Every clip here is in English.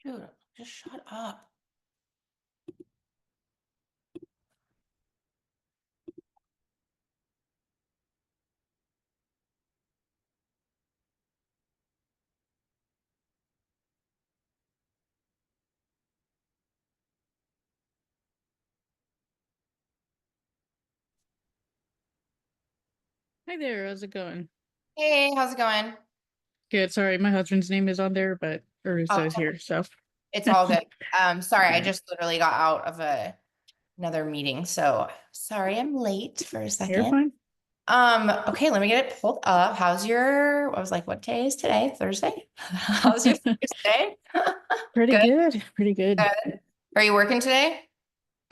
Dude, just shut up. Hi there, how's it going? Hey, how's it going? Good. Sorry, my husband's name is on there, but Oh, Uroosa is here, so it's all good. Sorry, I yeah, just literally got out of another meeting, so sorry I'm late for a you're second. fine. Okay, let me get it pulled up. I was like, what day is today? Thursday? How's your Thursday? Pretty Good, good, pretty good. good. Are you working today?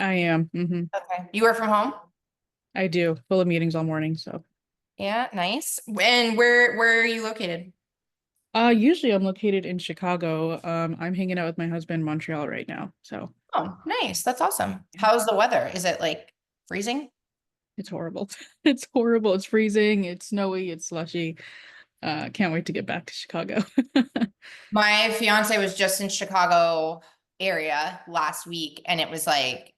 I am. Okay. You work from home? I do. Full of meetings all morning, so. Yeah, nice. And where are you located? Usually I'm located in Chicago. I'm hanging out with my husband in Montreal right now, so Oh, nice. That's awesome. yeah, How's the weather? Is it like freezing? it's horrible. It's horrible. It's freezing, it's snowy, it's slushy. Can't wait to get back to Chicago. My fiance was just in Chicago area last week, and it was like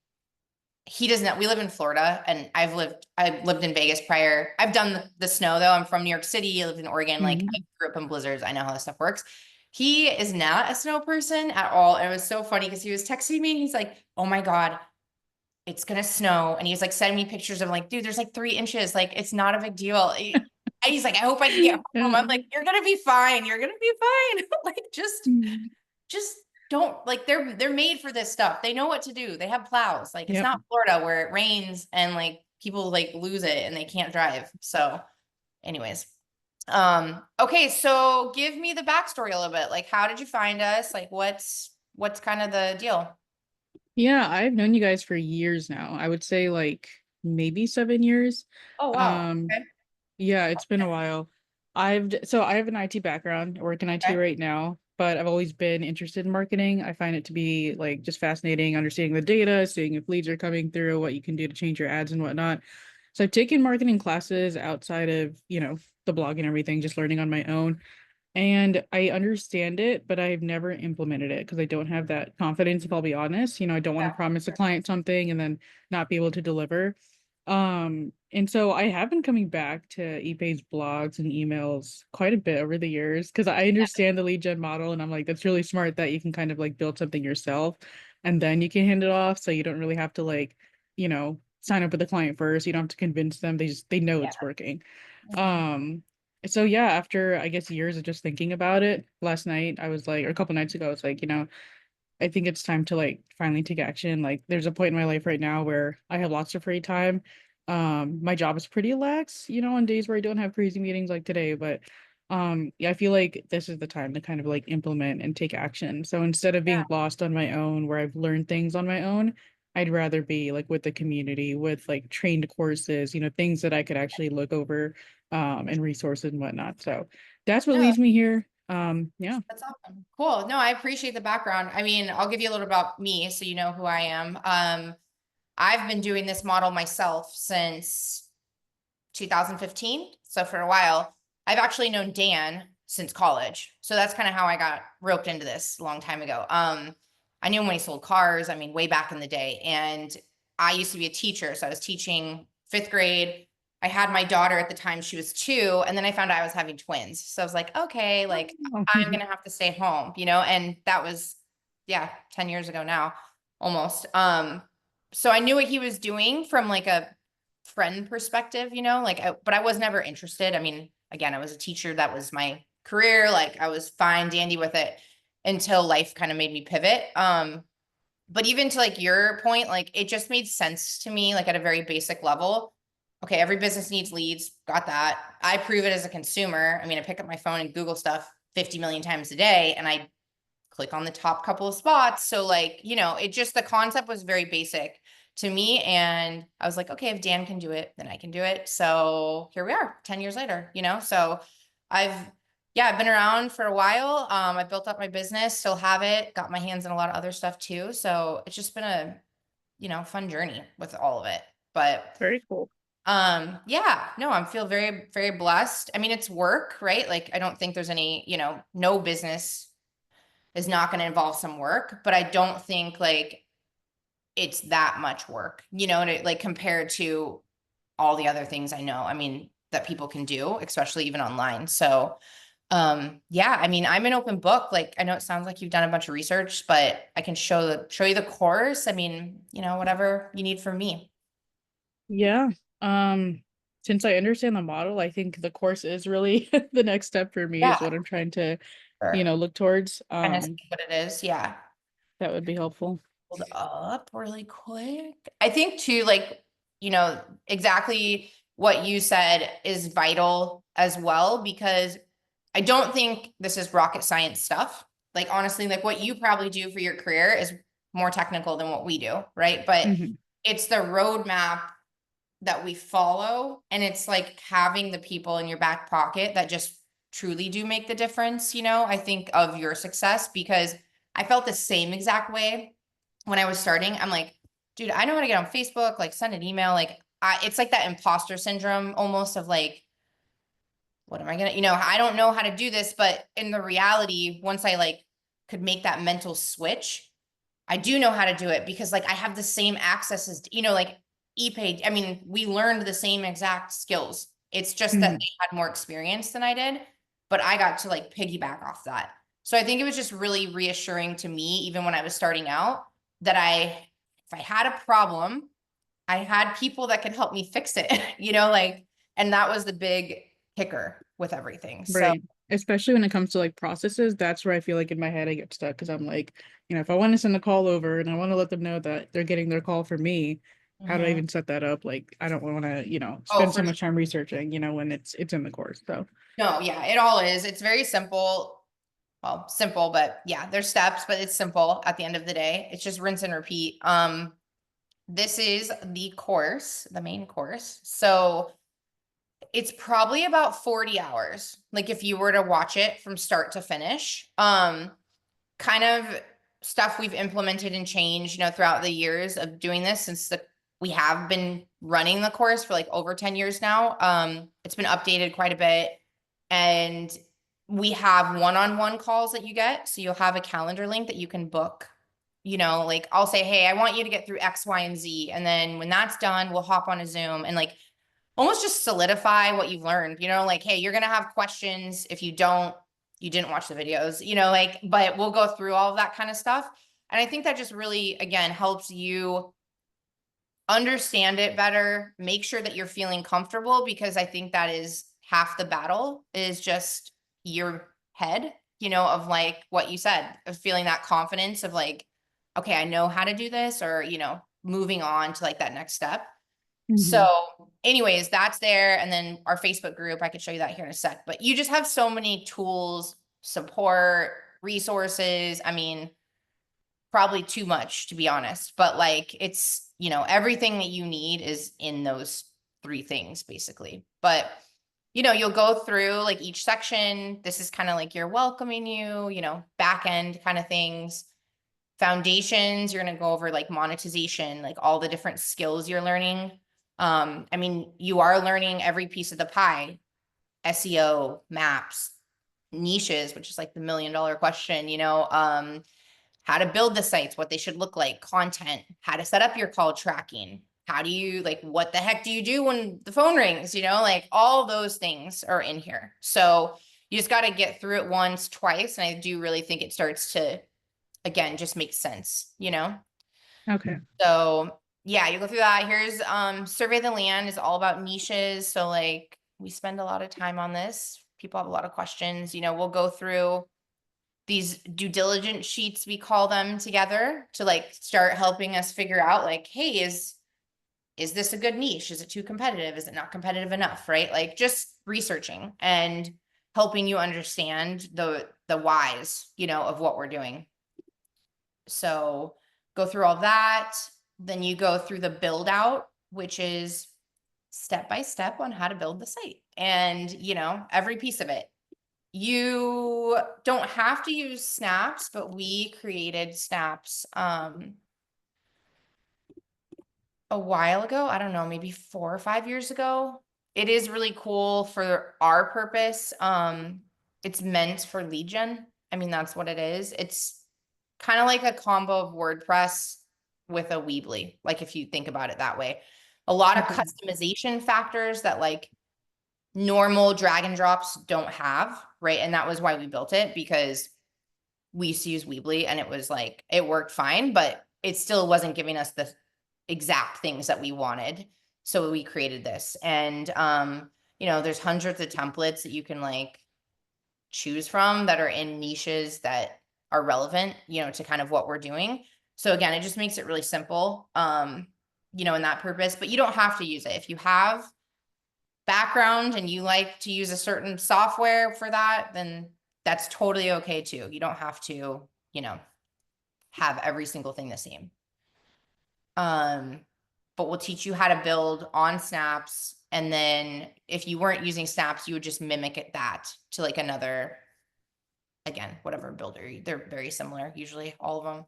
he doesn't. We live in Florida, and I lived in Vegas prior. I've done the snow though. I'm from New York City. I lived in Oregon. Like I Mhm. grew up in blizzards. I know how this stuff works. He is not a snow person at all. And it was so funny because he was texting me and he's like, "Oh my God, it's gonna snow." And he's like sending me pictures of like, dude, there's like 3 inches. Like it's not a big deal. He's like, I hope I can get home. I'm like, you're gonna be fine. You're gonna be fine. Like just don't like they're made for this stuff. They know what to do. They have plows. Like it's Yep. not Florida where it rains and like people like lose it and they can't drive. So, anyways. Okay, so give me the backstory a little bit. Like how did you find us? Like what's kind of the deal? Yeah, I've known you guys for years now. I would say like maybe 7 years. Oh wow. Um, Okay. yeah, it's been a while. So I have an IT background. I work in IT Okay. right now, but I've always been interested in marketing. I find it to be like just fascinating, understanding the data, seeing if leads are coming through, what you can do to change your ads and whatnot. So I've taken marketing classes outside of, the blog and everything, just learning on my own. And I understand it, but I've never implemented it because I don't have that confidence, if I'll be honest. I don't want to Yeah. promise a client something and then not be able to deliver. And so I have been coming back to ePay's blogs and emails quite a bit over the years because I understand the lead gen model and I'm like, that's really smart that you can kind of like build something yourself and then you can hand it off. So you don't really have to like, sign up with the client first. You don't have to convince them. They know Yeah. it's working. Mhm. Um, so yeah, after I guess years of just thinking about it, last night I was like, or a couple nights ago, I was like, I think it's time to like finally take action. Like there's a point in my life right now where I have lots of free time. My job is pretty lax, on days where I don't have crazy meetings like today, but yeah, I feel like this is the time to kind of like implement and take action. So instead of being lost on my own where I've learned things on my own, I'd rather be like with the community with like trained courses, things that I could actually look over and resources and whatnot. So that's what Yeah. leads me here. Yeah. That's awesome. Cool. No, I appreciate the background. I mean, I'll give you a little about me so you know who I am. I've been doing this model myself since 2015. So for a while, I've actually known Dan since college. So that's kind of how I got roped into this a long time ago. I knew him when he sold cars, I mean, way back in the day. And I used to be a teacher. So I was teaching fifth grade. I had my daughter at the time, she was 2. And then I found out I was having twins. So I was like, okay, like I'm going to have to stay home, and that was, yeah, 10 years ago now, almost. So I knew what he was doing from like a friend perspective, like, but I was never interested. I mean, again, I was a teacher. That was my career. Like I was fine, dandy with it until life kind of made me pivot. But even to like your point, like it just made sense to me, like at a very basic level. Okay, every business needs leads. Got that. I prove it as a consumer. I mean, I pick up my phone and Google stuff 50 million times a day and I click on the top couple of spots. So like, it just, the concept was very basic to me. And I was like, okay, if Dan can do it, then I can do it. So here we are 10 years later, so I've, yeah, I've been around for a while. I built up my business, still have it, got my hands in a lot of other stuff too. So it's just been a, fun journey with all of it. But Very cool. yeah, no, I'm feel very, very blessed. I mean, it's work, right? Like I don't think there's any, no business is not going to involve some work, but I don't think like it's that much work, like compared to all the other things I know. I mean, that people can do, especially even online. So, yeah, I mean, I'm an open book. Like, I know it sounds like you've done a bunch of research, but I can show you the course. I mean, whatever you need from me. Yeah. Um, since I understand the model, I think the course is really the next step for me is Yeah, what I'm trying to, sure. look towards. Kind of see what it is. Yeah. That would be helpful. Hold up really quick. I think too, like, exactly what you said is vital as well, because I don't think this is rocket science stuff. Like, honestly, like what you probably do for your career is more technical than what we do, right? But Hmm. it's the roadmap that we follow, and it's like having the people in your back pocket that just truly do make the difference, I think of your success, because I felt the same exact way when I was starting. I'm like, dude, I know how to get on Facebook, like send an email. Like it's like that imposter syndrome almost of like, what am I gonna, I don't know how to do this. But in the reality, once I like could make that mental switch, I do know how to do it, because like I have the same access as, like ePay. I mean, we learned the same exact skills. It's just that Hmm. they had more experience than I did, but I got to like piggyback off that. So I think it was just really reassuring to me, even when I was starting out, that if I had a problem, I had people that could help me fix it, like, and that was the big kicker with everything. So, Right. Especially when it comes to like processes, that's where I feel like in my head I get stuck because I'm like, if I want to send a call over and I want to let them know that they're getting their call from me, how do I mhm. even set that up? Like, I don't want to, Oh, spend so for much time researching, when it's in the course. So, no, yeah, it all is. It's very simple. Well, simple, but yeah, there's steps, but it's simple at the end of the day. It's just rinse and repeat. This is the course, the main course. So it's probably about 40 hours. Like if you were to watch it from start to finish. Kind of stuff we've implemented and changed, throughout the years of doing this, since we have been running the course for like over 10 years now. It's been updated quite a bit, and we have one-on-one calls that you get. So you'll have a calendar link that you can book. Like I'll say, hey, I want you to get through X, Y, and Z. And then when that's done, we'll hop on a Zoom and like almost just solidify what you've learned, like, hey, you're going to have questions. If you don't, you didn't watch the videos, like, but we'll go through all of that kind of stuff. And I think that just really, again, helps you understand it better, make sure that you're feeling comfortable, because I think that is half the battle, is just your head, of like what you said, of feeling that confidence of like, okay, I know how to do this, or, moving on to like that next step. So mhm. anyways, that's there. And then our Facebook group, I could show you that here in a sec, but you just have so many tools, support, resources. I mean, probably too much to be honest, but like it's, everything that you need is in those three things basically. But you'll go through like each section. This is kind of like you're welcoming you, back end kind of things. Foundations, you're going to go over like monetization, like all the different skills you're learning. I mean, you are learning every piece of the pie, SEO, maps, niches, which is like the $1 million question, how to build the sites, what they should look like, content, how to set up your call tracking. How do you like, what the heck do you do when the phone rings? Like all those things are in here. So you just got to get through it once, twice. And I do really think it starts to, again, just make sense. Okay. So yeah, you go through that. Here's Survey the Land is all about niches. So like we spend a lot of time on this. People have a lot of questions. We'll go through these due diligence sheets, we call them, together to like start helping us figure out like, hey, is this a good niche? Is it too competitive? Is it not competitive enough? Right? Like just researching and helping you understand the whys, of what we're doing. So go through all that. Then you go through the build out, which is step by step on how to build the site, and every piece of it. You don't have to use snaps, but we created snaps a while ago. I don't know, maybe 4 or 5 years ago. It is really cool for our purpose. It's meant for lead gen. I mean, that's what it is. It's kind of like a combo of WordPress with a Weebly, like if you think about it that way. A lot of Okay. customization factors that like normal drag and drops don't have, right? And that was why we built it, because we used to use Weebly and it was like it worked fine, but it still wasn't giving us the exact things that we wanted. So we created this. And there's hundreds of templates that you can like choose from that are in niches that are relevant, to kind of what we're doing. So again, it just makes it really simple, in that purpose, but you don't have to use it. If you have background and you like to use a certain software for that, then that's totally okay too. You don't have to, have every single thing the same. But we'll teach you how to build on snaps. And then if you weren't using snaps, you would just mimic it that to like another, again, whatever builder. They're very similar, usually all of them.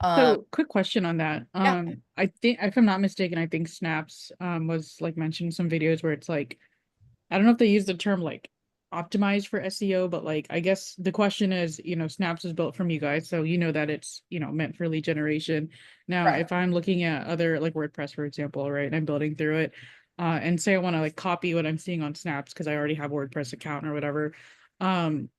So quick question on that. Yeah, I think if I'm not mistaken, I think Snaps was like mentioned in some videos where it's like, I don't know if they use the term like optimized for SEO, but like I guess the question is, Snaps is built from you guys, so you know that it's, meant for lead generation. Now, right. if I'm looking at other like WordPress, for example, right, and I'm building through it, and say I want to like copy what I'm seeing on Snaps because I already have a WordPress account or whatever. Um,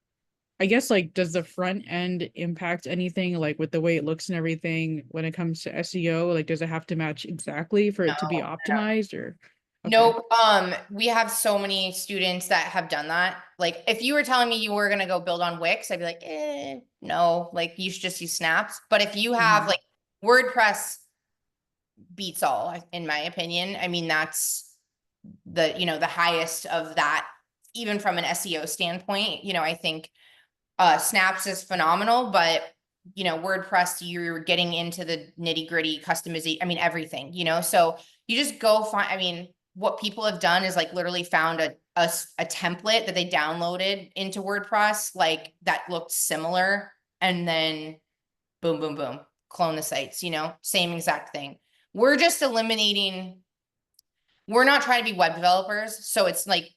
I guess like does the front end impact anything like with the way it looks and everything when it comes to SEO? Like does it have to match exactly for it to be No, optimized or okay. nope. We have so many students that have done that. Like, if you were telling me you were gonna go build on Wix, I'd be like, no, like you should just use snaps. But if you have Mhm. like WordPress beats all, in my opinion. I mean, that's the highest of that, even from an SEO standpoint. I think snaps is phenomenal, but WordPress, you're getting into the nitty gritty customization. I mean, everything, so you just go find, I mean, what people have done is like literally found a template that they downloaded into WordPress, like that looked similar. And then boom, boom, boom, clone the sites, same exact thing. We're just eliminating, we're not trying to be web developers. So it's like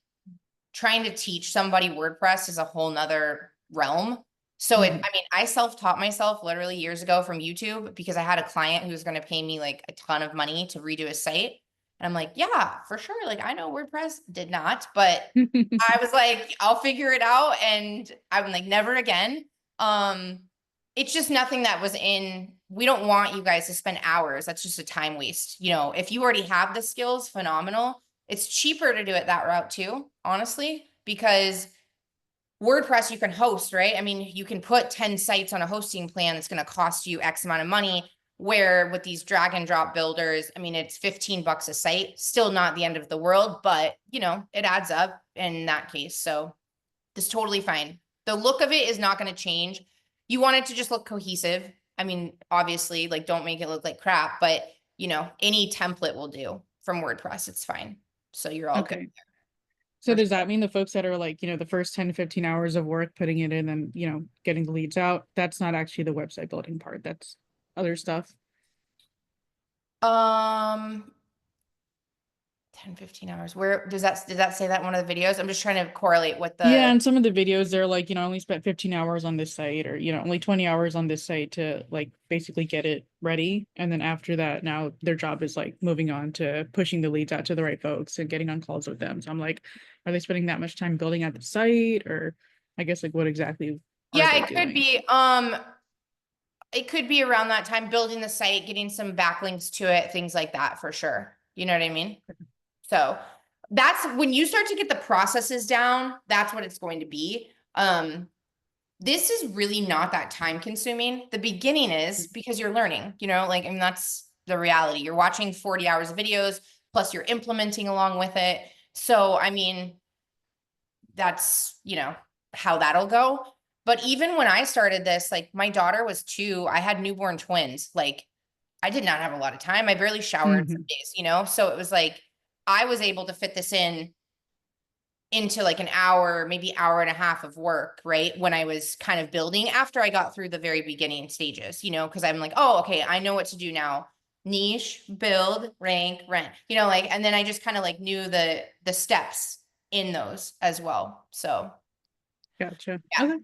trying to teach somebody WordPress is a whole nother realm. So Mhm. I self-taught myself literally years ago from YouTube because I had a client who was going to pay me like a ton of money to redo his site. And I'm like, yeah, for sure. Like I know WordPress, did not, but I was like, I'll figure it out. And I'm like, never again. Um, it's just nothing that was in, we don't want you guys to spend hours. That's just a time waste. If you already have the skills, phenomenal. It's cheaper to do it that route too, honestly, because WordPress you can host, right? I mean, you can put 10 sites on a hosting plan that's going to cost you X amount of money. Where with these drag and drop builders, I mean, it's 15 bucks a site, still not the end of the world, but it adds up in that case. So it's totally fine. The look of it is not going to change. You want it to just look cohesive. I mean, obviously, like don't make it look like crap, but any template will do from WordPress. It's fine. So you're all good Okay. So for does sure. that mean the folks that are like, the first 10 to 15 hours of work putting it in and, getting the leads out, that's not actually the website building part. That's other stuff. Um, 10, 15 hours. Where did that say that in one of the videos? I'm just trying to correlate with Yeah, the, and some of the videos they're like, I only spent 15 hours on this site or, only 20 hours on this site to like basically get it ready. And then after that, now their job is like moving on to pushing the leads out to the right folks and getting on calls with them. So I'm like, are they spending that much time building out the site or I guess like what exactly are yeah, they doing? it could be around that time building the site, getting some backlinks to it, things like that for sure. You know what I mean? So that's when you start to get the processes down, that's what it's going to be. This is really not that time consuming. The beginning is because you're learning, like, I mean, that's the reality. You're watching 40 hours of videos, plus you're implementing along with it. So, I mean, that's, how that'll go. But even when I started this, like my daughter was 2, I had newborn twins. Like I did not have a lot of time. I barely showered some Mhm. days, So it was like I was able to fit this in into like an hour, maybe hour and a half of work, right? When I was kind of building after I got through the very beginning stages, because I'm like, oh, okay, I know what to do now. Niche, build, rank, rent, like, and then I just kind of like knew the steps in those as well. So Gotcha. yeah. Okay.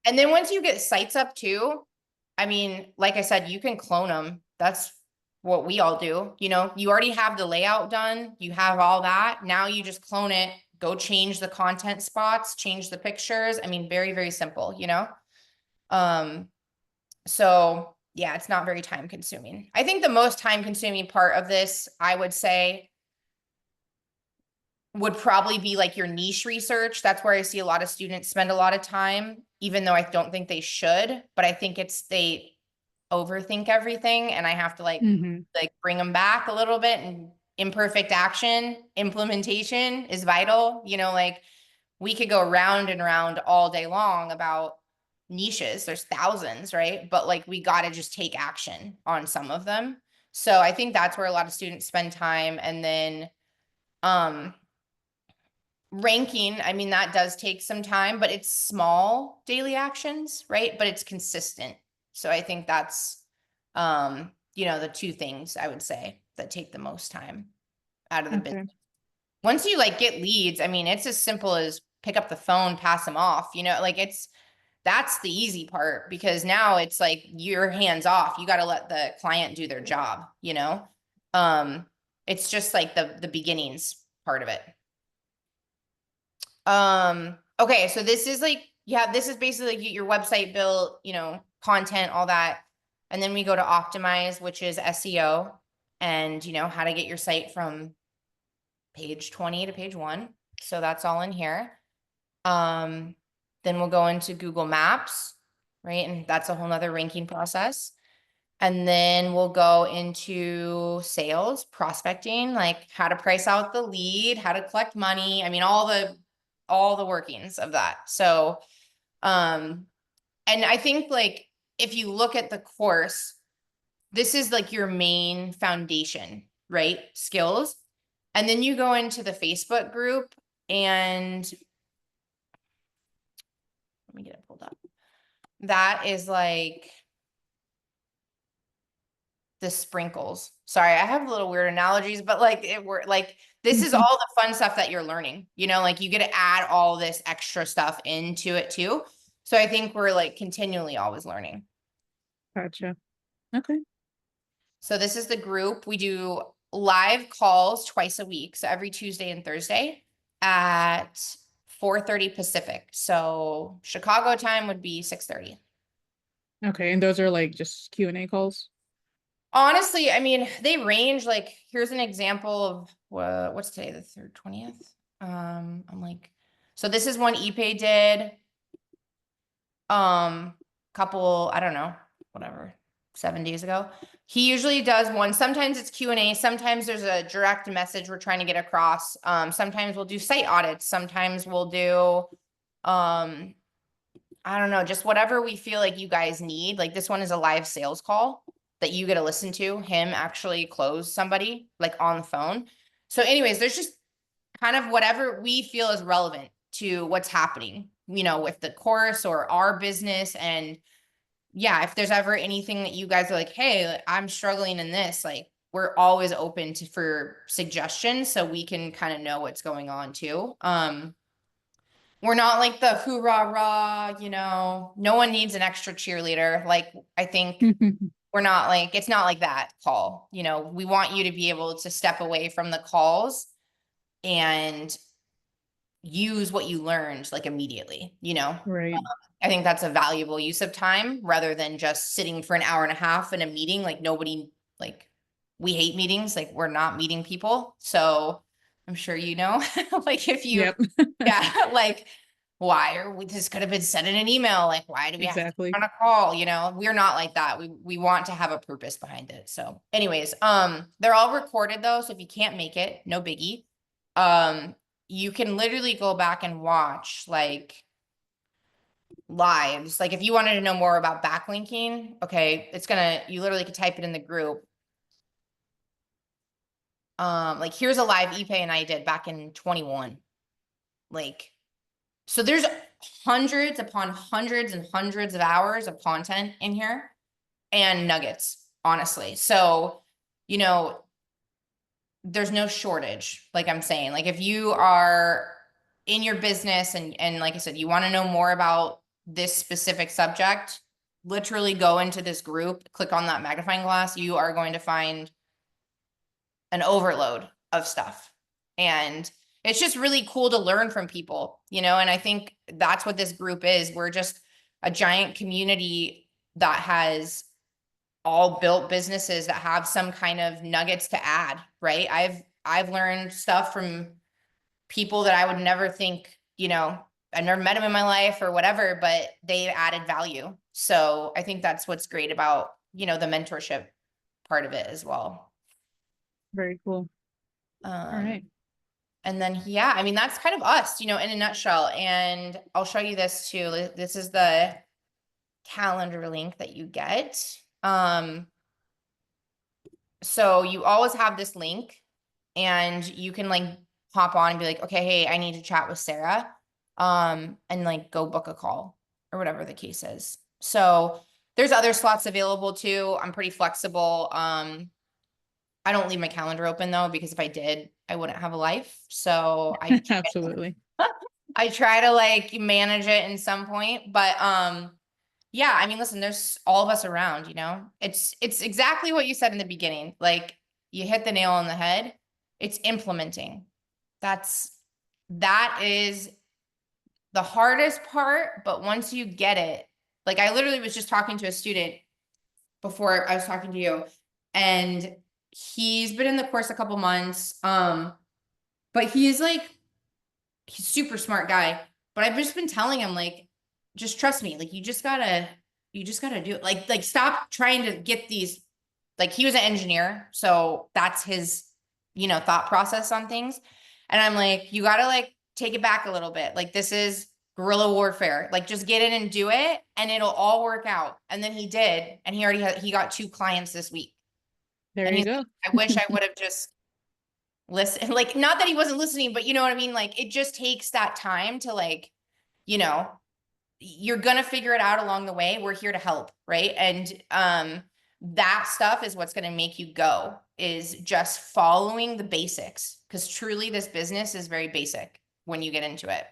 And then once you get sites up too, I mean, like I said, you can clone them. That's what we all do. You know, you already have the layout done. You have all that. Now you just clone it, go change the content spots, change the pictures. I mean, very, very simple, you know? Um, so yeah, it's not very time consuming. I think the most time consuming part of this, I would say, would probably be like your niche research. That's where I see a lot of students spend a lot of time, even though I don't think they should, but I think it's they overthink everything and I have to Hmm. like bring them back a little bit, and imperfect action, implementation is vital. You know, like we could go round and round all day long about niches. There's thousands, right? But like we got to just take action on some of them. So I think that's where a lot of students spend time. And then um ranking, I mean, that does take some time, but it's small daily actions, right? But it's consistent. So I think that's, you know, the two things I would say that take the most time out of the business. Okay. Once you like get leads, I mean, it's as simple as pick up the phone, pass them off, you know, like that's the easy part because now it's like you're hands off. You got to let the client do their job, you know? Um, it's just like the beginnings part of it. Okay, so this is like, yeah, this is basically like your website built, you know, content, all that. And then we go to optimize, which is SEO and, you know, how to get your site from page 20 to page 1. So that's all in here. Um, then we'll go into Google Maps, right? And that's a whole nother ranking process. And then we'll go into sales, prospecting, like how to price out the lead, how to collect money. I mean, all the workings of that. So, and I think like if you look at the course, this is like your main foundation, right? Skills. And then you go into the Facebook group and let me get it pulled up. That is like the sprinkles. Sorry, I have little weird analogies, but like it were like this is all the fun stuff that you're learning. You know, like you get to add all this extra stuff into it too. So I think we're like continually always learning. Gotcha. Okay. So this is the group. We do live calls twice a week. So every Tuesday and Thursday at 4:30 Pacific. So Chicago time would be 6:30. Okay. And those are like just Q&A calls? Honestly, I mean, they range like here's an example of what's today, the 3rd, 20th. I'm like, so this is one ePay did. Couple, I don't know, whatever, 7 days ago. He usually does one. Sometimes it's Q&A. Sometimes there's a direct message we're trying to get across. Sometimes we'll do site audits. Sometimes we'll do, I don't know, just whatever we feel like you guys need. Like this one is a live sales call that you get to listen to him actually close somebody like on the phone. So anyways, there's just kind of whatever we feel is relevant to what's happening, you know, with the course or our business. And yeah, if there's ever anything that you guys are like, hey, like, I'm struggling in this, like we're always open to for suggestions so we can kind of know what's going on too. We're not like the hoorah rah, you know, no one needs an extra cheerleader. Like I think we're not like, it's not like that call, you know, we want you to be able to step away from the calls and use what you learned like immediately, you know. Right. I think that's a valuable use of time rather than just sitting for an hour and a half in a meeting. Like nobody, like we hate meetings, like we're not meeting people. So I'm sure you know, like if you, Yep. yeah, like why are we, this could have been said in an email. Like why do we have to Exactly. on a call? You know, we're not like that. We want to have a purpose behind it. So anyways, they're all recorded though. So if you can't make it, no biggie. You can literally go back and watch like lives. Like if you wanted to know more about backlinking, okay, it's gonna, you literally could type it in the group. Like here's a live ePay and I did back in 21. Like, so there's hundreds upon hundreds and hundreds of hours of content in here and nuggets, honestly. So, you know, there's no shortage, like I'm saying. Like if you are in your business and like I said, you want to know more about this specific subject, literally go into this group, click on that magnifying glass, you are going to find an overload of stuff. And it's just really cool to learn from people, you know, and I think that's what this group is. We're just a giant community that has all built businesses that have some kind of nuggets to add, right? I've learned stuff from people that I would never think, you know, I've never met them in my life or whatever, but they added value. So I think that's what's great about, you know, the mentorship part of it as well. Very cool. All Um, right. and then, yeah, I mean, that's kind of us, you know, in a nutshell. And I'll show you this too. This is the calendar link that you get. So you always have this link and you can like hop on and be like, okay, hey, I need to chat with Sarah. And like go book a call or whatever the case is. So there's other slots available too. I'm pretty flexible. I don't leave my calendar open though, because if I did, I wouldn't have a life. So Absolutely. I try to like manage it in some point, but yeah, I mean, listen, there's all of us around, you know. It's exactly what you said in the beginning. Like you hit the nail on the head. It's implementing. That is the hardest part, but once you get it, like I literally was just talking to a student before I was talking to you, and he's been in the course a couple months. But he's super smart guy. But I've just been telling him, like, just trust me. Like, you just gotta do it. Like, stop trying to get these. Like, he was an engineer, so that's his, you know, thought process on things. And I'm like, you gotta like take it back a little bit. Like, this is guerrilla warfare. Like, just get in and do it, and it'll all work out. And then he did, and he got 2 clients this week. There And you he's go. like, I wish I would have just listen. Like, not that he wasn't listening, but you know what I mean? Like, it just takes that time to like, you know, you're gonna figure it out along the way. We're here to help, right? And that stuff is what's gonna make you go, is just following the basics. Because truly this business is very basic when you get into it.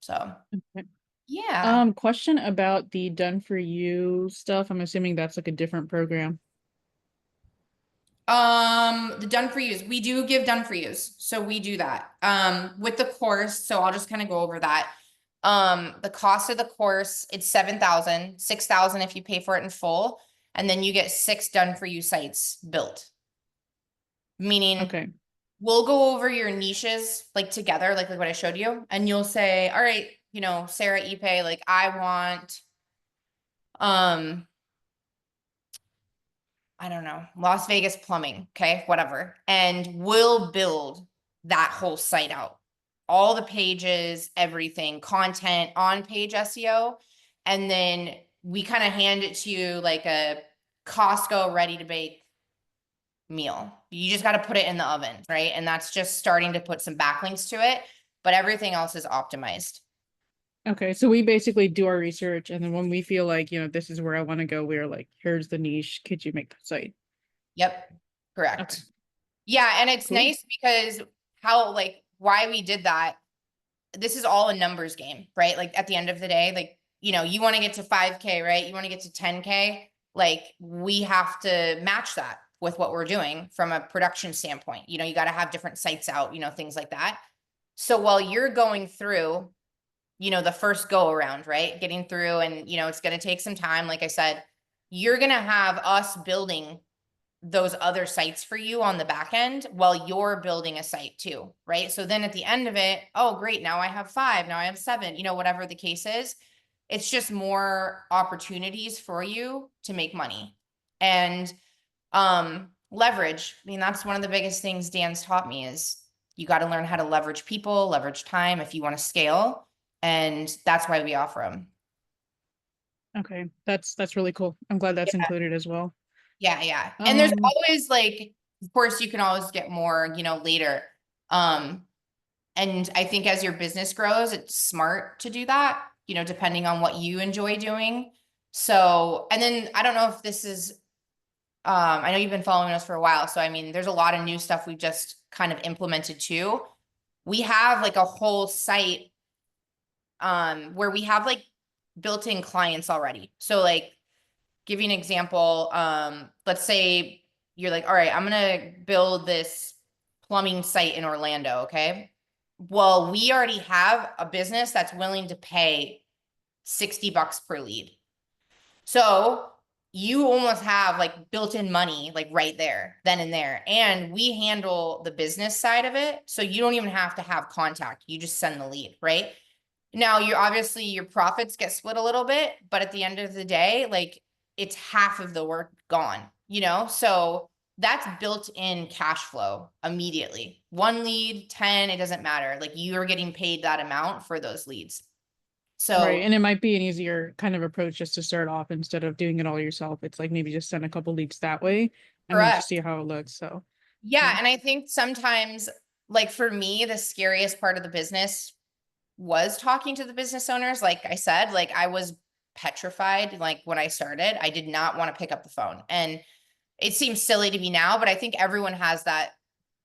So Okay. yeah. Question about the done for you stuff. I'm assuming that's like a different program. The done for yous, we do give done for yous, so we do that with the course. So I'll just kind of go over that. The cost of the course, it's 7,000, 6,000 if you pay for it in full, and then you get 6 done for you sites built. Meaning Okay. we'll go over your niches like together, like what I showed you, and you'll say, all right, you know, Sarah Ipe, like I want um I don't know, Las Vegas plumbing, okay, whatever. And we'll build that whole site out. All the pages, everything, content, on page SEO. And then we kind of hand it to you like a Costco ready to bake meal. You just got to put it in the oven, right? And that's just starting to put some backlinks to it, but everything else is optimized. Okay. So we basically do our research, and then when we feel like, this is where I want to go, we're like, here's the niche. Could you make the site? Yep, Okay. correct. Yeah, and it's Cool. nice because like why we did that, this is all a numbers game, right? Like at the end of the day, like, you know, you want to get to 5K, right? You want to get to 10K. Like we have to match that with what we're doing from a production standpoint. You know, you got to have different sites out, you know, things like that. So while you're going through, you know, the first go around, right? Getting through and, you know, it's going to take some time. Like I said, you're going to have us building those other sites for you on the back end while you're building a site too, right? So then at the end of it, oh, great, now I have 5, now I have 7, you know, whatever the case is. It's just more opportunities for you to make money. And leverage. I mean, that's one of the biggest things Dan's taught me is you got to learn how to leverage people, leverage time if you want to scale. And that's why we offer them. Okay. That's really cool. I'm glad that's included as well. Yeah, yeah. And there's Um, always like, of course, you can always get more, you know, later. Um, and I think as your business grows, it's smart to do that, you know, depending on what you enjoy doing. So, and then I don't know if this is, I know you've been following us for a while. So, I mean, there's a lot of new stuff we just kind of implemented too. We have like a whole site, where we have like built-in clients already. So like, give you an example. Let's say you're like, all right, I'm gonna build this plumbing site in Orlando, okay? Well, we already have a business that's willing to pay $60 per lead. So you almost have like built-in money, like right there, then and there. And we handle the business side of it. So you don't even have to have contact. You just send the lead, right? Now you obviously your profits get split a little bit, but at the end of the day, like it's half of the work gone, you know? So that's built in cash flow immediately. One lead, 10, it doesn't matter. Like you're getting paid that amount for those leads. Right. So And it might be an easier kind of approach just to start off instead of doing it all yourself. It's like maybe just send a couple leads that way and then just correct. see how it looks. So yeah. Yeah, and I think sometimes, like for me, the scariest part of the business was talking to the business owners. Like I said, like I was petrified. Like when I started, I did not want to pick up the phone. And it seems silly to me now, but I think everyone has that,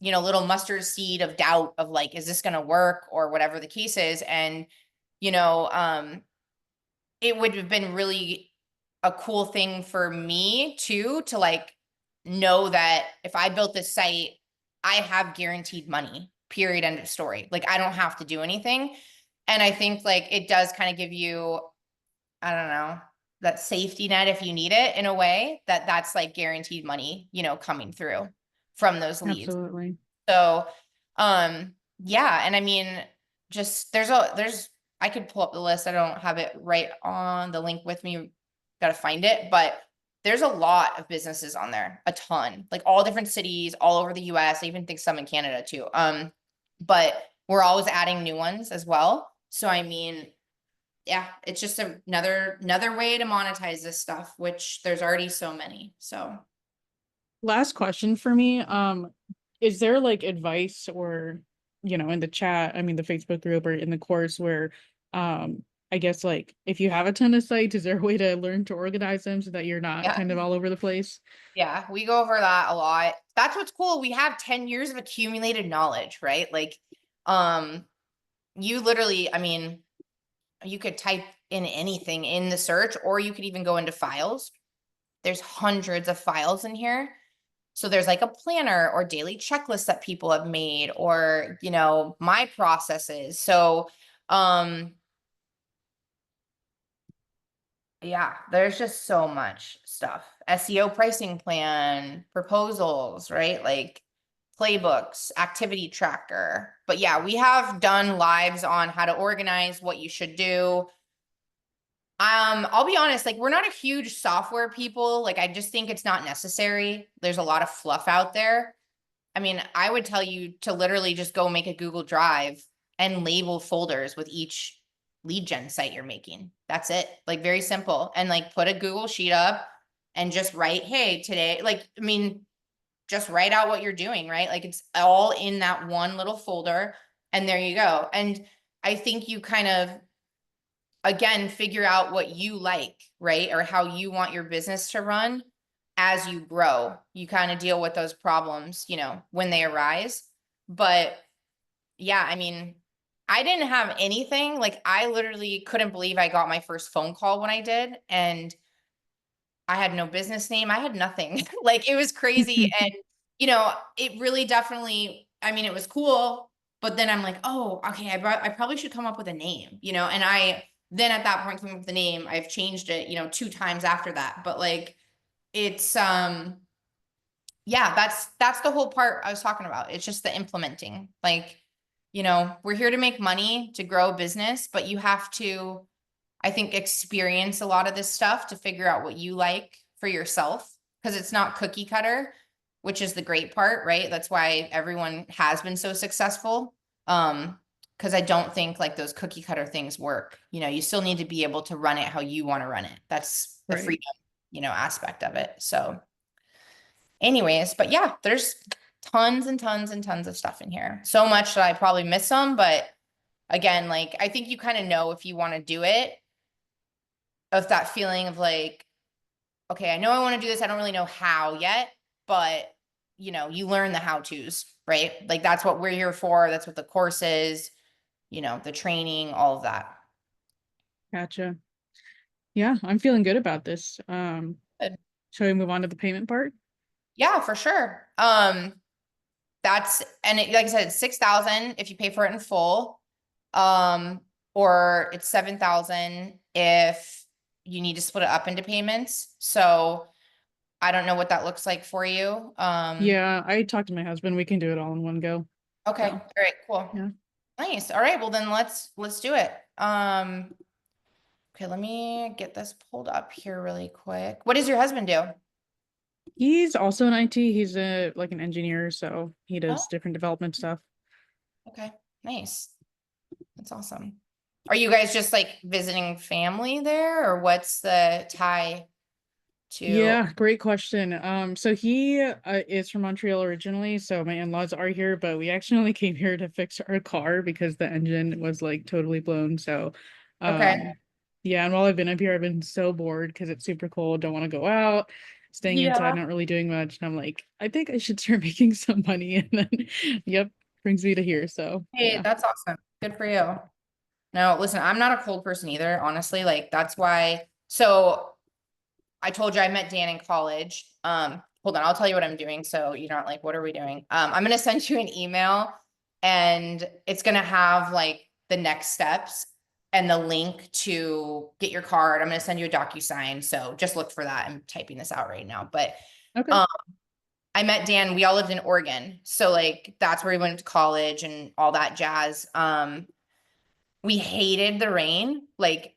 little mustard seed of doubt of like, is this going to work or whatever the case is? And, you know, um, it would have been really a cool thing for me too, to like know that if I built this site, I have guaranteed money, period, end of story. Like I don't have to do anything. And I think like it does kind of give you, I don't know, that safety net if you need it in a way that that's like guaranteed money, coming through from those leads. Absolutely. So, yeah, and I mean, just I could pull up the list. I don't have it right on the link with me. Got to find it, but there's a lot of businesses on there, a ton, like all different cities all over the US. I even think some in Canada too. But we're always adding new ones as well. So I mean, yeah, it's just another way to monetize this stuff, which there's already so many. So Last question for me. Is there like advice or, in the chat, I mean the Facebook group or in the course where I guess like if you have a ton of sites, is there a way to learn to organize them so that you're not yeah. kind of all over the place? Yeah, we go over that a lot. That's what's cool. We have 10 years of accumulated knowledge, right? Like, um, you literally, I mean, you could type in anything in the search, or you could even go into files. There's hundreds of files in here. So there's like a planner or daily checklist that people have made, or, my processes. So, um, yeah, there's just so much stuff. SEO pricing plan, proposals, right? Like playbooks, activity tracker. But yeah, we have done lives on how to organize, what you should do. I'll be honest, like we're not a huge software people. Like I just think it's not necessary. There's a lot of fluff out there. I mean, I would tell you to literally just go make a Google Drive and label folders with each lead gen site you're making. That's it. Like very simple. And like put a Google sheet up and just write, hey, today, like, I mean, just write out what you're doing, right? Like it's all in that one little folder and there you go. And I think you kind of, again, figure out what you like, right? Or how you want your business to run as you grow. You kind of deal with those problems, when they arise. But yeah, I mean, I didn't have anything. Like I literally couldn't believe I got my first phone call when I did. And I had no business name. I had nothing. Like it was crazy. And, it really definitely, I mean, it was cool. But then I'm like, oh, okay, I probably should come up with a name, and then at that point came up with the name. I've changed it, 2 times after that. But like it's yeah, that's the whole part I was talking about. It's just the implementing. Like, we're here to make money, to grow a business, but you have to, I think, experience a lot of this stuff to figure out what you like for yourself, because it's not cookie cutter, which is the great part, right? That's why everyone has been so successful. Because I don't think like those cookie cutter things work. You still need to be able to run it how you want to run it. That's the Right. freedom, aspect of it. So anyways, but yeah, there's tons and tons and tons of stuff in here. So much that I probably miss some, but again, like I think you kind of know if you want to do it, of that feeling of like, okay, I know I want to do this. I don't really know how yet, but you learn the how to's, right? Like that's what we're here for. That's what the course is, the training, all of that. Gotcha. Yeah, I'm feeling good about this. Good. Shall we move on to the payment part? Yeah, for sure. That's, and it, like I said, it's 6,000 if you pay for it in full. Um, or it's 7,000 if you need to split it up into payments. So I don't know what that looks like for you. Yeah, I talked to my husband. We can do it all in one go. Okay, So all right, cool. yeah. Nice. All right, well then let's do it. Okay, let me get this pulled up here really quick. What does your husband do? He's also in IT. He's a like an engineer, so he Oh, does different development stuff. okay, nice. That's awesome. Are you guys just like visiting family there, or what's the tie to? Yeah, great question. So he is from Montreal originally, so my in-laws are here, but we actually only came here to fix our car because the engine was like totally blown. So, Okay. um, yeah, and while I've been up here, I've been so bored because it's super cold, don't want to go out, staying inside, Yeah. not really doing much. And I'm like, I think I should start making some money. And then, yep, brings me to here. So, Hey, yeah. that's awesome. Good for you. No, listen, I'm not a cold person either, honestly. Like that's why. So I told you I met Dan in college. Hold on, I'll tell you what I'm doing. So you're not like, what are we doing? I'm gonna send you an email and it's gonna have like the next steps and the link to get your card. I'm gonna send you a DocuSign. So just look for that. I'm typing this out right now. But Okay. um I met Dan, we all lived in Oregon. So like that's where we went to college and all that jazz. We hated the rain, like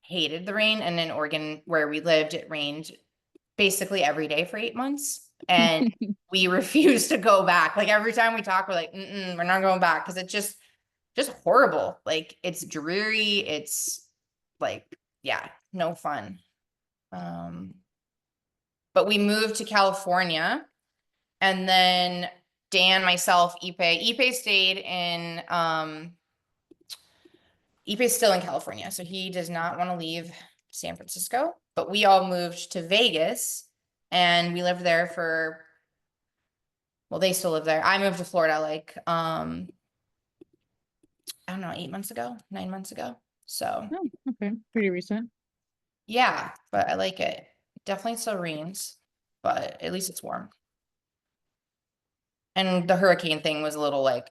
hated the rain. And in Oregon, where we lived, it rained basically every day for 8 months. And we refused to go back. Like every time we talk, we're like, mm-mm, we're not going back because it's just horrible. Like it's dreary. It's like, yeah, no fun. Um, but we moved to California and then Dan, myself, Ipe stayed in Ipe's still in California, so he does not want to leave San Francisco, but we all moved to Vegas and we lived there for, well, they still live there. I moved to Florida like I don't know, 8 months ago, 9 months ago. So Oh, okay. Pretty recent. yeah, but I like it. Definitely still rains, but at least it's warm. And the hurricane thing was a little like,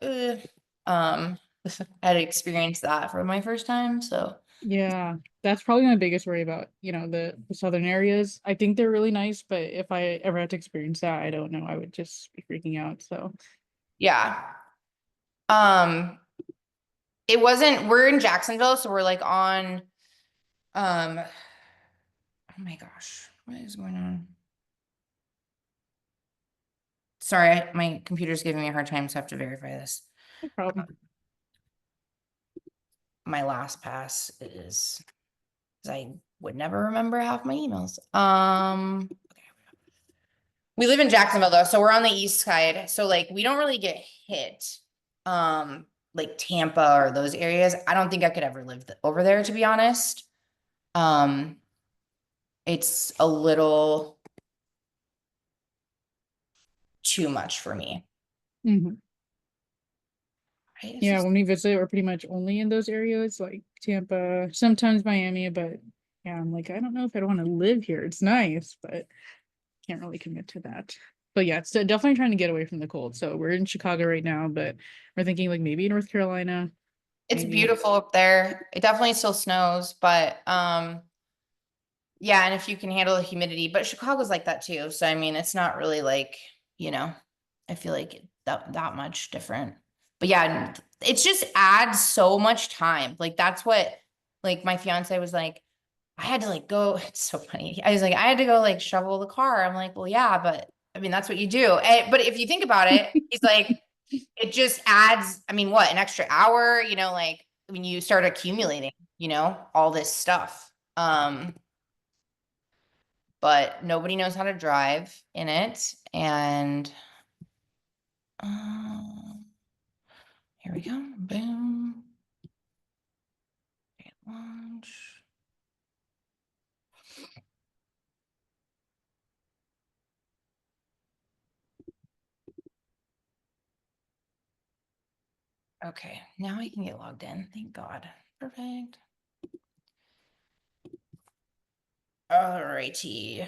um, I had experienced that for my first time. So Yeah, that's probably my biggest worry about, the southern areas. I think they're really nice, but if I ever had to experience that, I don't know. I would just be freaking out. So, yeah. Um, it wasn't, we're in Jacksonville, so we're like on, oh my gosh, what is going on? Sorry, my computer's giving me a hard time, so I have to verify this. no problem. My last pass is, 'cause I would never remember half my emails. Okay. We live in Jacksonville though, so we're on the east side. So like we don't really get hit. Like Tampa or those areas. I don't think I could ever live over there, to be honest. Um, it's a little too much for me. Hmm. Right? It's Yeah, just, when we visit, we're pretty much only in those areas, like Tampa, sometimes Miami, but yeah, I'm like, I don't know if I'd want to live here. It's nice, but can't really commit to that. But yeah, it's definitely trying to get away from the cold. So we're in Chicago right now, but we're thinking like maybe North Carolina, it's maybe. beautiful up there. It definitely still snows, but yeah, and if you can handle the humidity, but Chicago's like that too. So I mean, it's not really like, you know, I feel like that much different. But yeah, it just adds so much time. Like that's what like my fiance was like, I had to like go, it's so funny. I was like, I had to go like shovel the car. I'm like, well, yeah, but I mean, that's what you do. But if you think about it, he's like, it just adds, I mean, what, an extra hour, like when you start accumulating, all this stuff. But nobody knows how to drive in it. And um, here we go. Boom. Launch. Okay, now I can get logged in. Thank God. Perfect. Alrighty.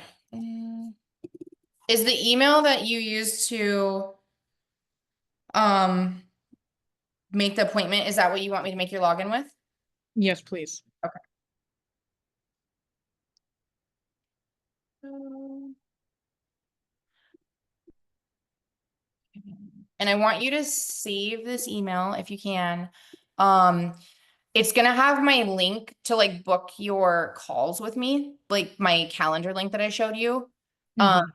Is the email that you used to um make the appointment, is that what you want me to make your login with? Yes, please. Okay. And I want you to save this email if you can. Um, it's gonna have my link to like book your calls with me, like my calendar link that I showed you. Um, Mhm.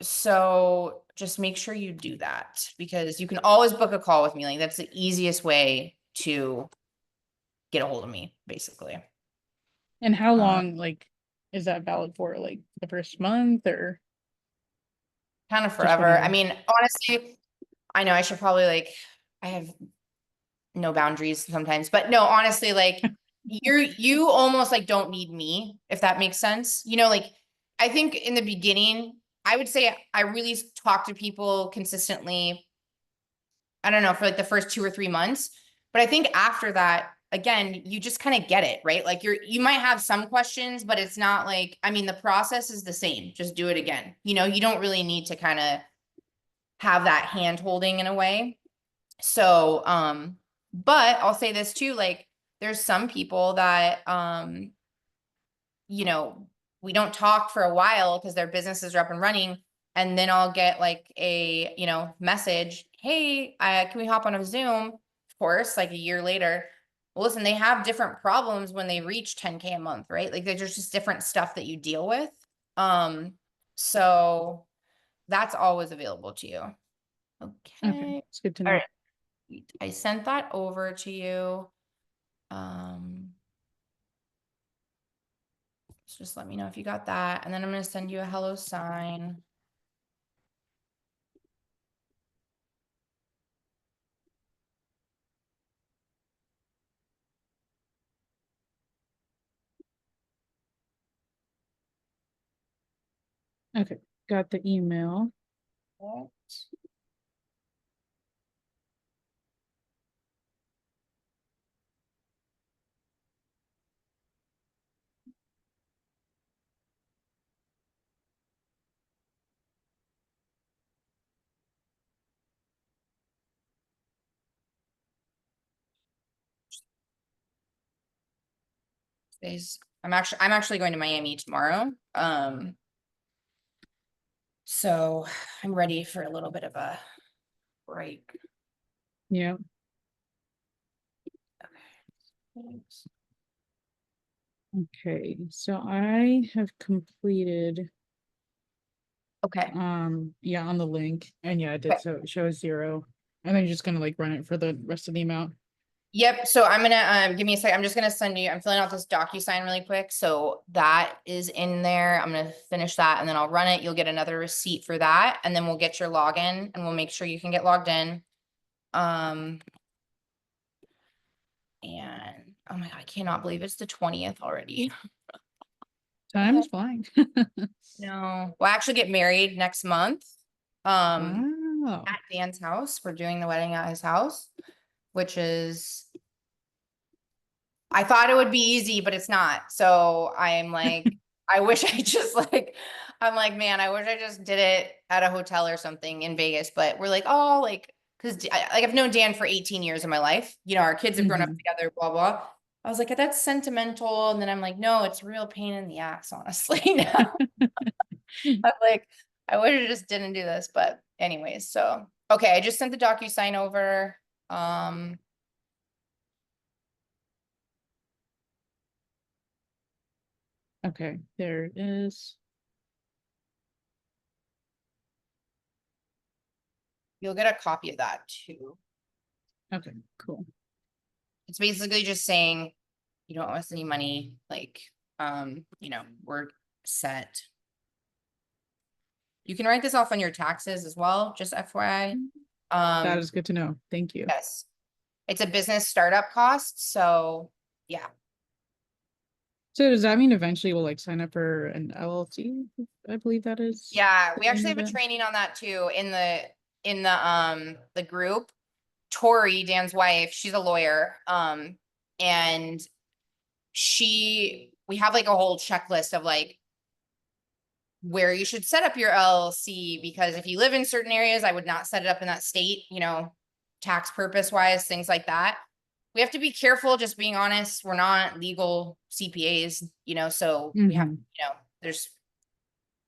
so just make sure you do that because you can always book a call with me. Like that's the easiest way to get a hold of me, basically. And how Uh, long, like, is that valid for? Like the first month or kind of just forever. I whenever? mean, honestly, I know I should probably like I have no boundaries sometimes, but no, honestly, like you almost like don't need me, if that makes sense. You know, like I think in the beginning, I would say I really talk to people consistently. I don't know, for like the first 2 or 3 months. But I think after that, again, you just kind of get it, right? Like you might have some questions, but it's not like, I mean, the process is the same. Just do it again. You know, you don't really need to kind of have that hand holding in a way. So, but I'll say this too, like there's some people that you know, we don't talk for a while because their businesses are up and running. And then I'll get like a, message, hey, can we hop on a Zoom? Of course, like a year later. Well, listen, they have different problems when they reach 10K a month, right? Like there's just different stuff that you deal with. Um, so that's always available to you. Okay, Okay. it's good to All know. right. I sent that over to you. Um, so just let me know if you got that. And then I'm going to send you a hello sign. Okay, got the email. I'm actually going to Miami tomorrow. So I'm ready for a little bit of a break. Yeah. Thanks. Okay, so I have completed Okay. yeah, on the link. And yeah, it did, Okay. so it shows 0. And then you're just gonna like run it for the rest of the amount. Yep. So I'm gonna give me a sec. I'm just gonna send you. I'm filling out this DocuSign really quick. So that is in there. I'm gonna finish that and then I'll run it. You'll get another receipt for that, and then we'll get your login and we'll make sure you can get logged in. And oh my God, I cannot believe it's the 20th already. Time is flying. No, we'll actually get married next month. Um, Wow. at Dan's house. We're doing the wedding at his house, which is, I thought it would be easy, but it's not. So I'm like, I wish I just like, I'm like, man, I wish I just did it at a hotel or something in Vegas. But we're like, oh, like, because like I've known Dan for 18 years of my life. You know, our kids have grown up Hmm. together, blah, blah. I was like, that's sentimental. And then I'm like, no, it's real pain in the ass, honestly. Now I'm like, I wish I just didn't do this. But anyways, so okay, I just sent the DocuSign over. Um, Okay, there it is. you'll get a copy of that too. Okay, cool. It's basically just saying you don't owe us any money, like we're set. You can write this off on your taxes as well, just FYI. That Um, is good to know. Thank you. yes. It's a business startup cost, so yeah. So does that mean eventually we'll like sign up for an LLC? I believe that is Yeah, the we name actually of have a it. training on that too in the group. Tori, Dan's wife, she's a lawyer. And she we have like a whole checklist of like where you should set up your LLC, because if you live in certain areas, I would not set it up in that state, you know, tax purpose wise, things like that. We have to be careful, just being honest. We're not legal CPAs, you know, so we have, you know, there's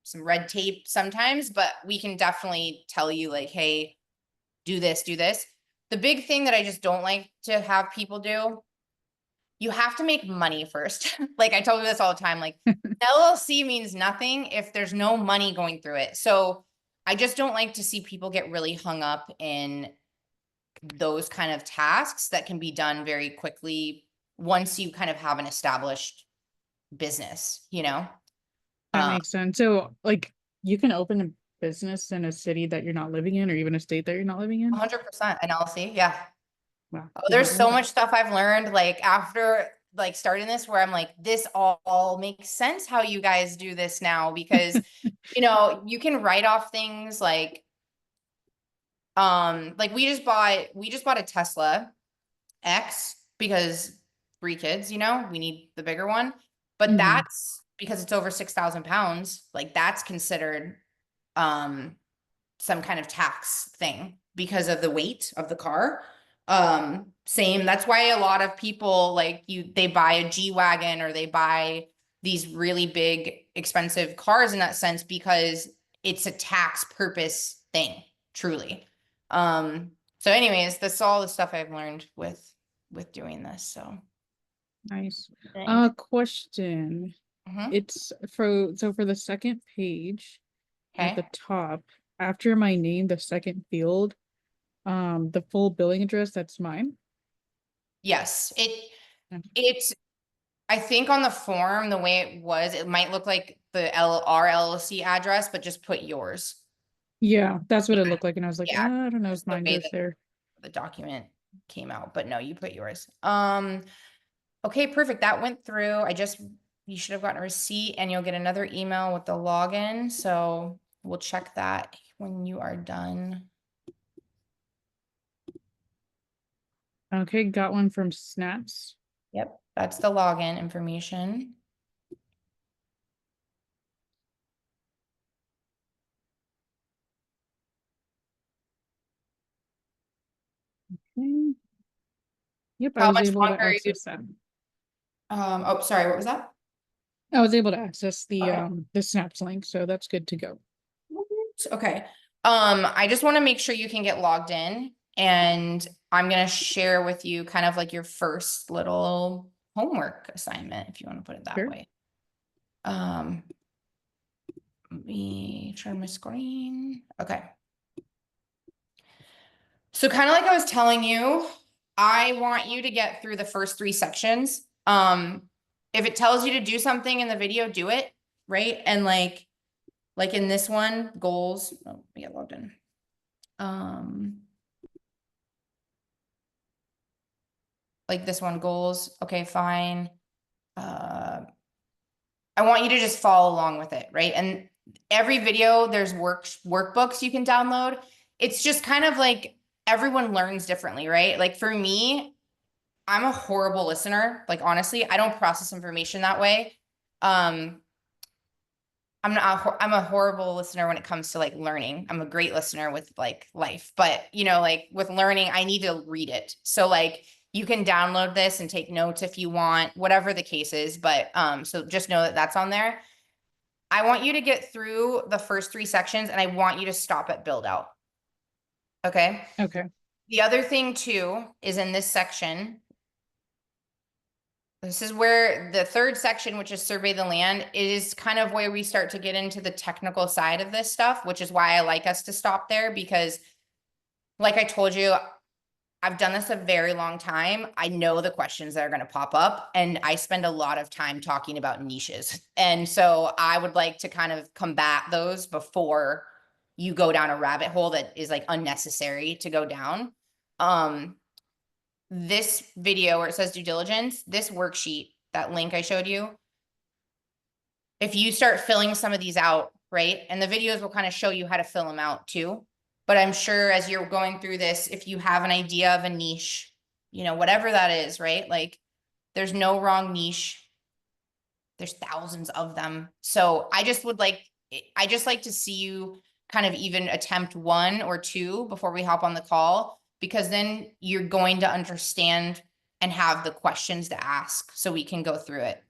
some red tape sometimes, but we can definitely tell you like, hey, do this, do this. The big thing that I just don't like to have people do, you have to make money first. Like I tell you this all the time, like LLC means nothing if there's no money going through it. So I just don't like to see people get really hung up in those kind of tasks that can be done very quickly once you kind of have an established business, you know? That makes sense. So, like, you can open a business in a city that you're not living in, or even a state that you're not living in? 100% analysis. Yeah. Wow, Oh, did there's not know so that. much stuff I've learned like after like starting this where I'm like, this all makes sense how you guys do this now, because you know, you can write off things like we just bought a Tesla X because 3 kids, you know, we need the bigger one. But Mhm. that's because it's over 6,000 pounds. Like that's considered um some kind of tax thing because of the weight of the car. Same. That's why a lot of people like they buy a G-Wagon or they buy these really big expensive cars in that sense, because it's a tax purpose thing, truly. So anyways, that's all the stuff I've learned with doing this. So Nice. thanks. Question. Hmm. For the second page at the Okay. top, after my name, the second field, the full billing address, that's mine. Yes. It Okay. it's I think on the form, the way it was, it might look like the our LLC address, but just put yours. Yeah, that's what Yeah, it looked like, and I was like, yeah, I don't know if just the mine way goes that there. the document came out, but no, you put yours. Okay, perfect. That went through. You should have gotten a receipt and you'll get another email with the login. So we'll check that when you are done. Okay, got one from Snaps. Yep, that's the login information. Okay. Yep, I How was much able to longer are you? access that. Oh, sorry, what was that? I was able to access Okay. the Snaps link, so that's good to go. Okay. I just want to make sure you can get logged in, and I'm gonna share with you kind of like your first little homework assignment, if you want to put it that Sure. way. Let me share my screen. Okay. So kind of like I was telling you, I want you to get through the first 3 sections. If it tells you to do something in the video, do it, right? And like in this one, goals. Oh, let me get logged in. Like this one, goals. Okay, fine. Uh, I want you to just follow along with it, right? And every video, there's workbooks you can download. It's just kind of like everyone learns differently, right? Like for me, I'm a horrible listener. Like honestly, I don't process information that way. Um, I'm a horrible listener when it comes to like learning. I'm a great listener with like life, but you know, like with learning, I need to read it. So like you can download this and take notes if you want, whatever the case is. But so just know that that's on there. I want you to get through the first 3 sections and I want you to stop at build out. Okay. Okay. The other thing too is in this section, this is where the third section, which is survey the land, is kind of where we start to get into the technical side of this stuff, which is why I like us to stop there, because like I told you, I've done this a very long time. I know the questions that are going to pop up, and I spend a lot of time talking about niches. And so I would like to kind of combat those before you go down a rabbit hole that is like unnecessary to go down. This video where it says due diligence, this worksheet, that link I showed you, if you start filling some of these out, right? And the videos will kind of show you how to fill them out too. But I'm sure as you're going through this, if you have an idea of a niche, you know, whatever that is, right? Like there's no wrong niche. there's thousands of them. So I just like to see you kind of even attempt one or two before we hop on the call, because then you're going to understand and have the questions to ask so we can go through it.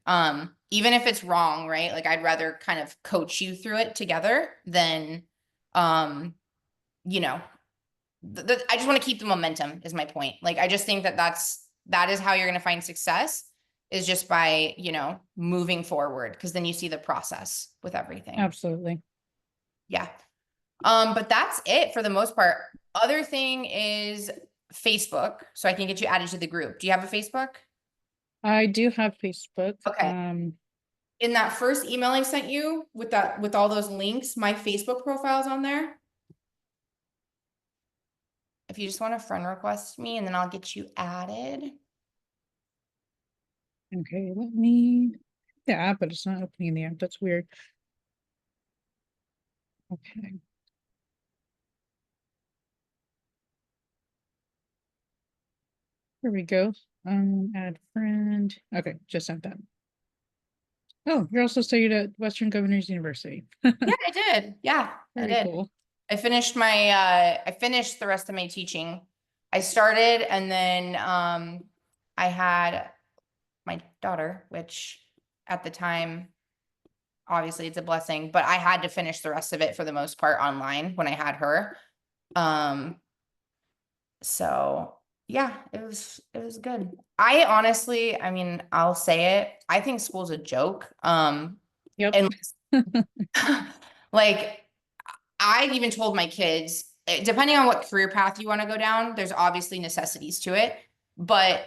Even if it's wrong, right? Like I'd rather kind of coach you through it together than, um, you know, I just want to keep the momentum is my point. Like, I just think that that is how you're going to find success, is just by, moving forward. Because then you see the process with everything. Absolutely. Yeah. But that's it for the most part. Other thing is Facebook. So I can get you added to the group. Do you have a Facebook? I do have Facebook. Okay. In that first email I sent you with all those links, my Facebook profile is on there. If you just want to friend request me, and then I'll get you added. Okay, let me the app, but it's not opening the app. That's weird. Okay. Here we go. Add friend. Okay, just sent that. Oh, you're also studied at Western Governors University. Yeah, I did. Yeah, I Very did. cool. I finished I finished the rest of my teaching. I started, and then I had my daughter, which at the time, obviously it's a blessing, but I had to finish the rest of it for the most part online when I had her. So yeah, it was good. I honestly, I mean, I'll say it, I think school's a joke. Yep. And like, I even told my kids, depending on what career path you want to go down, there's obviously necessities to it, but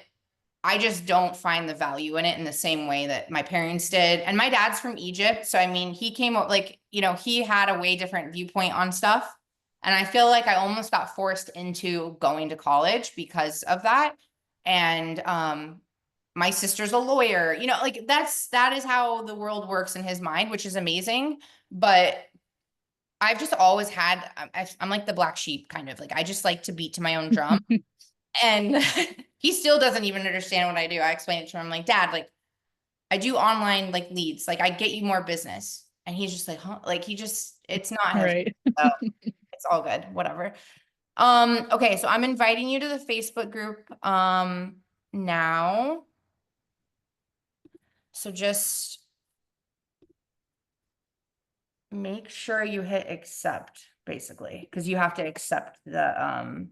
I just don't find the value in it in the same way that my parents did. And my dad's from Egypt. So, I mean, he came up like, he had a way different viewpoint on stuff. And I feel like I almost got forced into going to college because of that. And my sister's a lawyer, like that is how the world works in his mind, which is amazing. But I've just always had, I'm like the black sheep kind of, like, I just like to beat to my own drum. And he still doesn't even understand what I do. I explain it to him. I'm like, Dad, like, I do online like leads, like I get you more business. And he's just like, huh? Like it's not his, Right. so it's all good, whatever. Okay, so I'm inviting you to the Facebook group now. So just make sure you hit accept, basically, because you have to accept the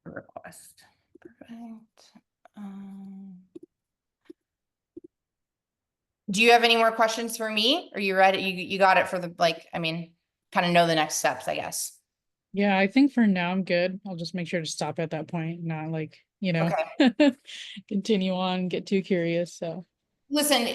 request. Perfect. Do you have any more questions for me? Are you ready? You got it for the, like, I mean, kind of know the next steps, I guess. Yeah, I think for now I'm good. I'll just make sure to stop at that point, not like, Okay. continue on, get too curious. So Listen,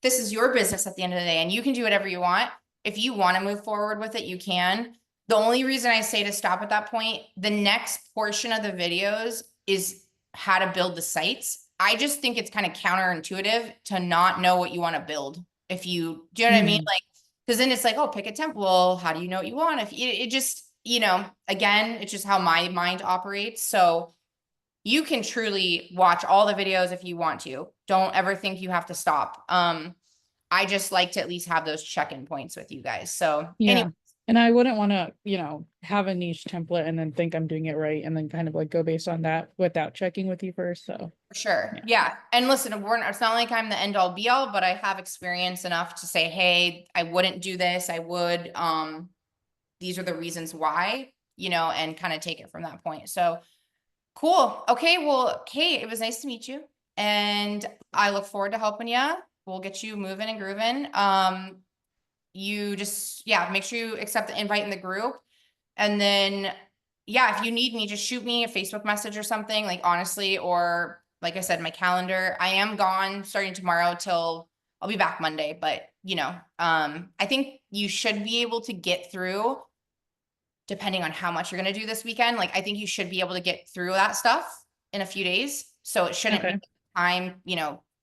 this is your business at the end of the day, and you can do whatever you want. If you want to move forward with it, you can. The only reason I say to stop at that point, the next portion of the videos is how to build the sites. I just think it's kind of counterintuitive to not know what you want to build. Do you know what I mean? Mhm. Like, because then it's like, oh, pick a template. Well, how do you know what you want? If it just, again, it's just how my mind operates. So you can truly watch all the videos if you want to. Don't ever think you have to stop. I just like to at least have those check-in points with you guys. So anyway, Yeah. And I wouldn't want to, have a niche template and then think I'm doing it right and then kind of like go based on that without checking with you first. So for sure. yeah. Yeah. And listen, it's not like I'm the end all be all, but I have experience enough to say, hey, I wouldn't do this. I would, these are the reasons why, and kind of take it from that point. So cool. Okay. Well, Kate, it was nice to meet you. And I look forward to helping you. We'll get you moving and grooving. You just, yeah, make sure you accept the invite in the group. And then, yeah, if you need me, just shoot me a Facebook message or something, like, honestly, or like I said, my calendar. I am gone starting tomorrow till I'll be back Monday, but I think you should be able to get through, depending on how much you're going to do this weekend. Like, I think you should be able to get through that stuff in a few days. So it shouldn't be Okay. time,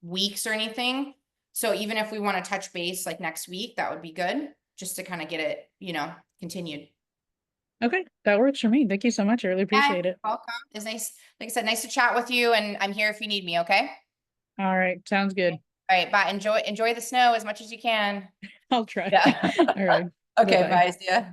weeks or anything. So even if we want to touch base like next week, that would be good, just to kind of get it, continued. Okay. That works for me. Thank you so much. I really Yeah, appreciate it. welcome. It's nice. Like I said, nice to chat with you, and I'm here if you need me. Okay. All right, sounds good. All right, bye. Enjoy the snow as much as you can. I'll try. Yeah. All right. Okay, Bye-bye. bye. See ya.